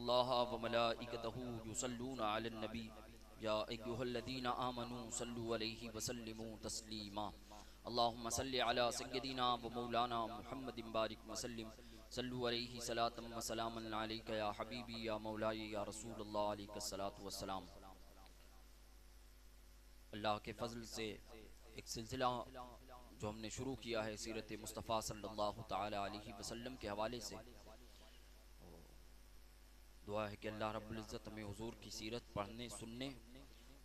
इन्नल्लाह व मलाइकतहु युसल्लूना अलन नबी या अय्युहल्लज़ीना आमनू सल्लु अलैहि व सल्लिमू तस्लीमा। अल्लाहुम्मा सल्लि अला सय्यदिना व मौलाना मुहम्मदिन बारिक व सल्लिम सल्लु अलैहि सलातम व सलामन अलैका या हबीबी या मौलाई या रसूलुल्लाह अलैका सलातु व सलाम। अल्लाह के फजल से एक सिलसिला जो हमने शुरू किया है सीरत मुस्तफ़ा सल्लल्लाहु ताला अलैहि वसल्लम के हवाले से, दुआ है कि अल्लाह रब्बुल इज़्ज़त हमें हुजूर की सीरत पढ़ने सुनने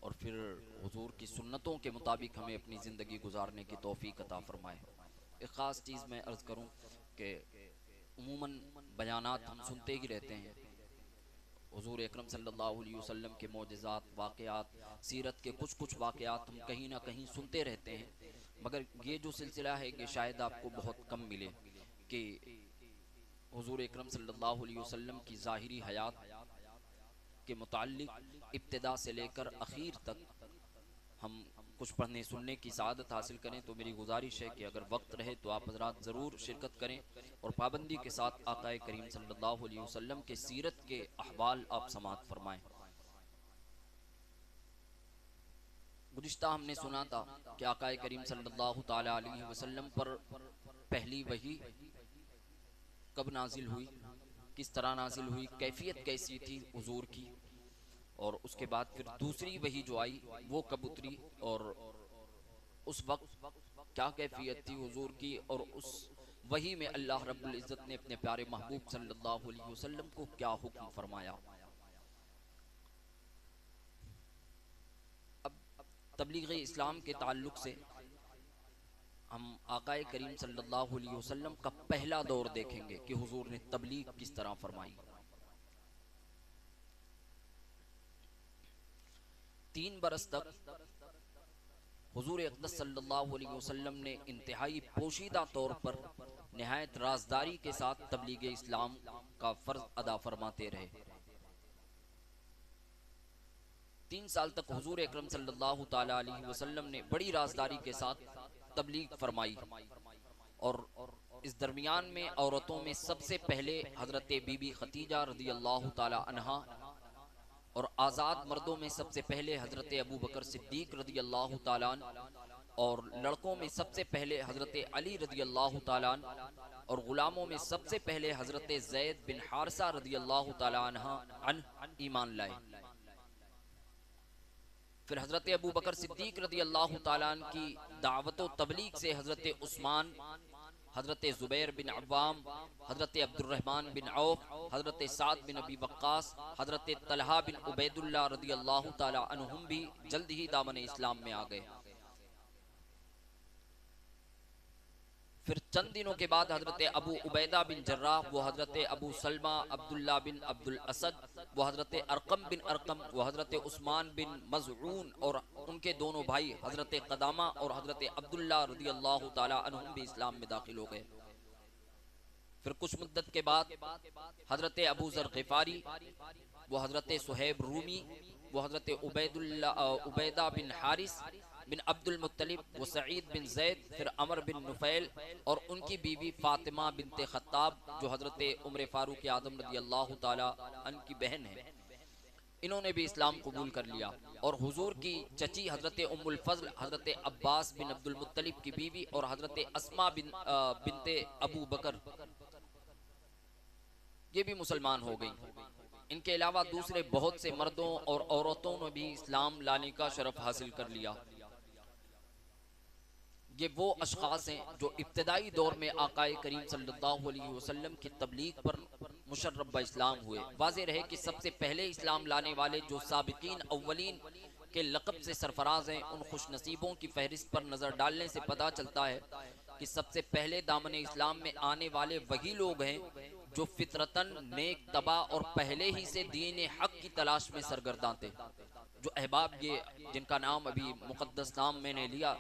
और फिर हुजूर की सुन्नतों के मुताबिक हमें अपनी ज़िंदगी गुजारने की तौफीक अता फरमाए। एक ख़ास चीज़ मैं अर्ज़ करूँ कि उमूमन बयानात हम सुनते ही रहते हैं, हुजूर अकरम सल्लल्लाहु अलैहि वसल्लम के मोजज़ात वाक़यात, सीरत के कुछ कुछ वाक़यात हम कहीं ना कहीं सुनते रहते हैं, मगर ये जो सिलसिला है कि शायद आपको बहुत कम मिले कि हुजूर अकरम सल्लल्लाहु अलैहि वसल्लम की ज़ाहिरी हयात के मुताल्लिक़ इब्तिदा से लेकर आखिर तक हम कुछ पढ़ने सुनने की सआदत हासिल करें। तो मेरी गुजारिश है कि अगर वक्त रहे तो आप हज़रात ज़रूर शिरकत करें और पाबंदी के साथ आक़ाए करीम सल्लल्लाहु अलैहि वसल्लम के सीरत के अहवाल आप समाअत फरमाएँ। गुज़िश्ता हमने सुना था कि आक़ाए करीम सल्लल्लाहु ताला अलैहि वसल्लम पर पहली वही कब नाजिल हुई, किस तरह नाजिल हुई, कैफियत कैसी थी हुजूर की, और उसके बाद फिर दूसरी वही जो आई वो कब उतरी और उस वक्त क्या कैफियत थी हुजूर की, और उस वही में अल्लाह रब्बुल इज़्ज़त ने अपने प्यारे महबूब सल्लल्लाहु अलैहि वसल्लम को क्या हुक्म फरमाया। अब तबलीग इस्लाम के ताल्लुक से हम आक़ाए करीम सल्लल्लाहु अलैहि वसल्लम का पहला दौर देखेंगे कि हुजूर ने तबलीग किस तरह फरमाई। 3 बरस तक हुजूर अक़दस सल्लल्लाहु अलैहि वसल्लम ने इंतहाई पोशीदा तौर पर निहायत राजदारी के साथ तबलीग इस्लाम का फ़र्ज अदा फरमाते रहे। 3 साल तक हुजूर अकरम सल्लल्लाहु ताला अलैहि वसल्लम ने बड़ी राजदारी के साथ तबलीग फरमाई, और इस दरमियान में औरतों में सबसे पहले हज़रत बीबी खतीजा रज़ी अल्लाह ताला अन्हा, और आज़ाद मर्दों में सबसे पहले हज़रत अबू बकर सिद्दीक़ रज़ी अल्लाह ताला अन्हु, और लड़कों में सबसे पहले हज़रत अली रज़ी अल्लाह ताला अन्हु, और ग़ुलामों में सबसे पहले हज़रत ज़ैद बिन हारिसा रज़ी अल्लाह ताला अन्हु ईमान लाए। फिर हज़रत अबू बकर सिद्दीक़ रज़ी अल्लाह ताला अन्हु की दावत व तबलीग से हज़रत उस्मान, हज़रत ज़ुबैर बिन अव्वाम, हज़रत अब्दुर्रहमान बिन औफ, हज़रत साद बिन अबी वक्कास, हज़रत तलहा बिन उबैदुल्लाह रज़ी अल्लाह ताला अन्हुम भी जल्द ही दामन इस्लाम में आ गए। फिर चंद दिनों के बाद हज़रत अबू उबैदा बिन जर्राह, वो हज़रत अबू सलमा अब्दुल्ला बिन अब्दुल असद, वो हज़रत अरकम बिन अरकम, वो हज़रत उस्मान बिन मज़ऊन, और उनके दोनों भाई हज़रत क़दामा और हज़रत अब्दुल्ला रज़ी अल्लाह ताला अन्हुम भी इस्लाम में दाखिल हो गए। फिर कुछ मुद्दत के बाद हज़रत अबू ज़र ग़िफ़ारी, वो हज़रत सुहैब रूमी, वो हज़रत उबैदा बिन हारिस बिन अब्दुल मुत्तलिब, वो सईद बिन ज़ैद, फिर अमर बिन नुफ़ैल, और उनकी बीवी फ़ातिमा बिनते ख़त्ताब, जो हज़रत उमर फ़ारूक आज़म रज़ी अल्लाह ताला अन्हु की बहन है, इन्होंने भी इस्लाम कबूल कर लिया। और हुजूर की चची हज़रत उम्मुल फ़ज़ल हज़रत अब्बास बिन अब्दुल मुत्तलिब की बीवी, और हज़रत अस्मा बिनते अबू बकर, ये भी मुसलमान हो गई। इनके अलावा दूसरे बहुत से मर्दों और औरतों ने भी इस्लाम लाने का शरफ हासिल कर लिया। ये वो अशख़ास हैं जो इब्तदाई दौर में आक़ाए करीम सल्लल्लाहु अलैहि वसल्लम की तबलीग पर मुशर्रफ ब इस्लाम हुए। वाज़ेह रहे कि सबसे पहले इस्लाम लाने वाले जो साबिकीन अव्वलीन के लक़ब से सरफराज हैं, उन खुश नसीबों की फहरिस्त पर नज़र डालने से पता चलता है कि सबसे पहले दामन इस्लाम में आने वाले वही लोग हैं जो फितरतन नेक तबा और पहले ही से दीन हक़ की तलाश में सरगर्दां थे। जो अहबाब, ये जिनका नाम अभी मुक़द्दस नाम मैंने लिया,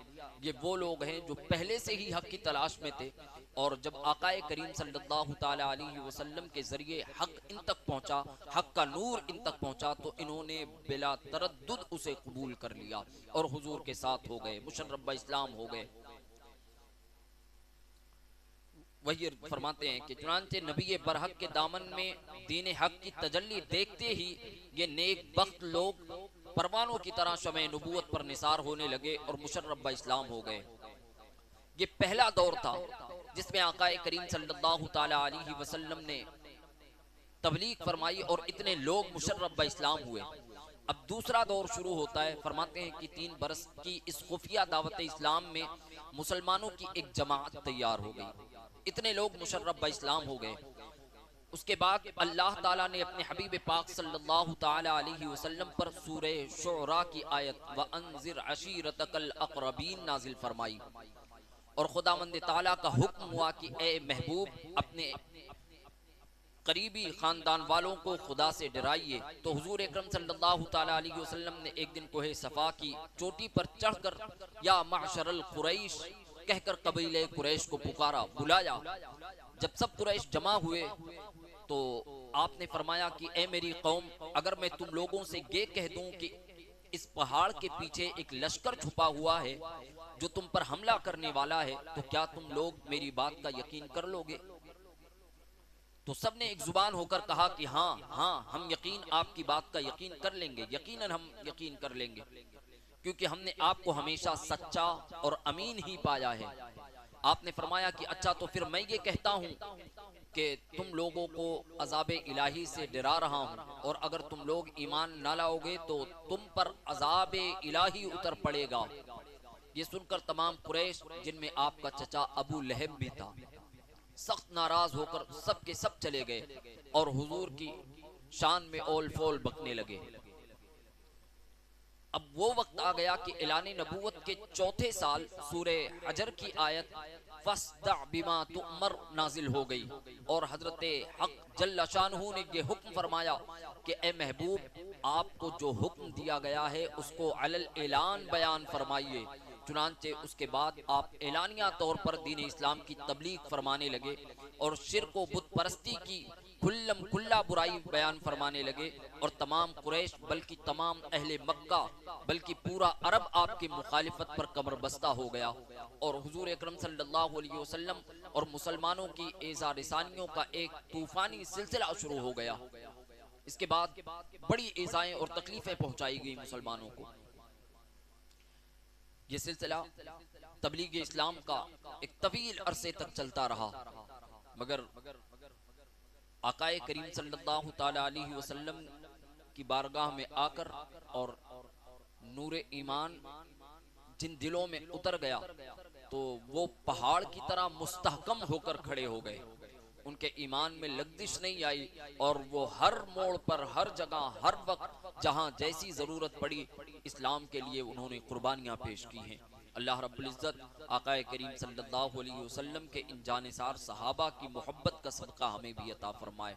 ये वो लोग हैं जो पहले से ही हक़ की तलाश में थे, और जब आक़ाए करीम सल्लल्लाहु ताला अलैहि वसल्लम के ज़रिए हक़ इन तक पहुँचा, हक़ का नूर इन तक पहुँचा, तो इन्होंने बिला तरद्दुद उसे कबूल कर लिया और हुजूर के साथ हो गए, मुशर्रफ ब इस्लाम हो गए। वही फरमाते हैं कि चुनांचे नबी बरहक के दामन में दीन हक की तजल्ली देखते ही ये नेक बख्त लोग परवानों की तरह शमे नबूवत पर निसार होने लगे और मुशर्रफ ब इस्लाम हो गए। ये पहला दौर था जिसमें आकाए करीम सल्लल्लाहु ताला अलैहि वसल्लम ने तबलीग फरमाई और इतने लोग मुशर्रफ ब इस्लाम हुए। अब दूसरा दौर शुरू होता है। फरमाते हैं कि 3 बरस की इस खुफिया दावत इस्लाम में मुसलमानों की एक जमात तैयार हो गई, इतने लोग मुशर्रफ ब इस्लाम हो गए। उसके बाद अल्लाह ताला ने अपने हबीब पाक सल्लल्लाहु ताला अलैहि वसल्लम पर सूरे शुअरा की आयत व अंजिर अशीरतकल अक़रबीन नाजिल फरमाई और खुदावंद ताला का हुक्म हुआ कि ए महबूब अपने करीबी खानदान वालों को खुदा से डराइए। तो हुजूर अकरम सल्लल्लाहु ताला अलैहि वसल्लम ने एक दिन कोहे सफा की चोटी पर चढ़कर या माशरल कुरैश कहकर कबीले कुरैश को पुकारा, बुलाया। जब सब कुरैश जमा हुए तो आपने फरमाया कि ए मेरी कौम, अगर मैं तुम लोगों से ये कह दूं कि इस पहाड़ के पीछे एक लश्कर छुपा हुआ है जो तुम पर हमला करने वाला है, तो क्या तुम लोग मेरी बात का यकीन कर लोगे? तो सबने एक जुबान होकर कहा कि हाँ हाँ, हम यकीन आपकी बात का यकीन कर लेंगे, यकीनन हम यकीन कर लेंगे, क्योंकि हमने आपको हमेशा सच्चा और अमीन ही पाया है। आपने फरमाया कि अच्छा, तो फिर मैं ये कहता हूँ कि तुम लोगों को अजाब इलाही से डरा रहा हूँ और अगर तुम लोग ईमान ना लाओगे तो तुम पर अजाब इलाही उतर पड़ेगा। ये सुनकर तमाम कुरैश, जिनमें आपका चचा अबू लहब भी था, सख्त नाराज होकर सब के सब चले गए और हुजूर की शान में ओल फोल बकने लगे। अब वो वक्त आ गया कि ऐलान नबूवत के चौथे साल सूरे हजर की आयत फस्दा बिमा तुअमर नाजिल हो गई और हजरत हक जल्ल शानहू ने ये हुक्म फरमाया कि ए महबूब, आपको जो हुक्म दिया गया है उसको अलल ऐलान बयान फरमाइए। चुनांचे उसके बाद आप ऐलानिया तौर पर दीन इस्लाम की तबलीग फरमाने लगे और शिर्क व बुत परस्ती की खुल्लम खुल्ला बुराई बयान फरमाने लगे और तमाम कुरैश, बल्कि तमाम अहले मक्का, बल्कि पूरा अरब आपकी मुखालिफत पर कमर बस्ता हो गया और हुजूर अकरम सल्लल्लाहु अलैहि वसल्लम और मुसलमानों की एज़ा रिसानियों का एक तूफानी सिलसिला शुरू हो गया। इसके बाद बड़ी एज़ाएं और तकलीफें पहुंचाई गई मुसलमानों को। ये सिलसिला तबलीग इस्लाम का एक तवील अरसे तक चलता रहा, मगर आकाए करीम सल्लल्लाहु ताला अलैहि वसल्लम की बारगाह में आकर और नूर ईमान जिन दिलों में उतर गया तो वो पहाड़ की तरह मुस्तहकम होकर खड़े हो गए। उनके ईमान में लग्जिश नहीं आई और वो हर मोड़ पर, हर जगह, हर वक्त जहां जैसी जरूरत पड़ी, इस्लाम के लिए उन्होंने कुर्बानियां पेश की हैं। अल्लाह रब्बुल इज्जत आकाए करीम सल्लल्लाहु अलैहि वसल्लम के इन जानिसार सहाबा की मोहब्बत का सदका हमें भी अता फरमाए।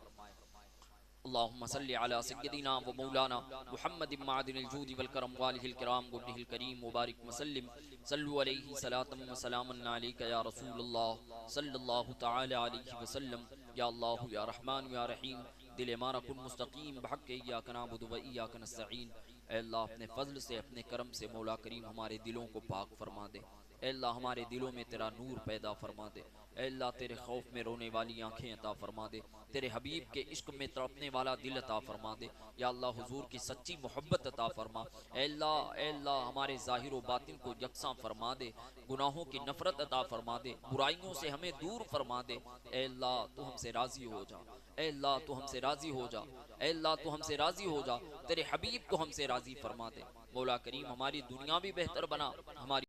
अल्लाहुम्मा सल्लि अला सय्यदिना व मौलाना मुहम्मदिन मादिनिल जूदि वल करम वालिहिल किराम वजहिल करीम मुबारक वसल्लिम सल्लु अलैहि सलातम व सलामन अलैका या रसूलुल्लाह सल्लल्लाहु तआला अलैहि वसल्लम। या अल्लाह या रहमान या रहीम, दिल हमारा कुन मुस्तकीम बहक इय्याका नअबुदु व इय्याका नस्तईन। ऐ अल्लाह, अपने फजल से, अपने करम से मौला करीम हमारे दिलों को पाक फरमा दे। ऐ अल्लाह, हमारे दिलों में तेरा नूर पैदा फरमा दे। ऐ अल्लाह, तेरे खौफ में रोने वाली आंखें अता फरमा दे। तेरे हबीब के इश्क में तड़पने वाला दिल अता फरमा दे। या अल्लाह, हुजूर की सच्ची मोहब्बत अता फरमा। ऐ अल्लाह, हमारे ज़ाहिर व बातिन को यकसां फरमा दे। गुनाहों की नफरत अता फरमा दे, बुराइयों से हमें दूर फरमा दे। ऐ अल्लाह, तू हमसे राजी हो जा। ऐ अल्लाह, तू हमसे राजी हो जा। ऐ अल्लाह, तू हमसे राजी हो जा। तेरे हबीब को हमसे राजी फरमा दे। मौला करीम, हमारी दुनिया भी बेहतर बना, हमारी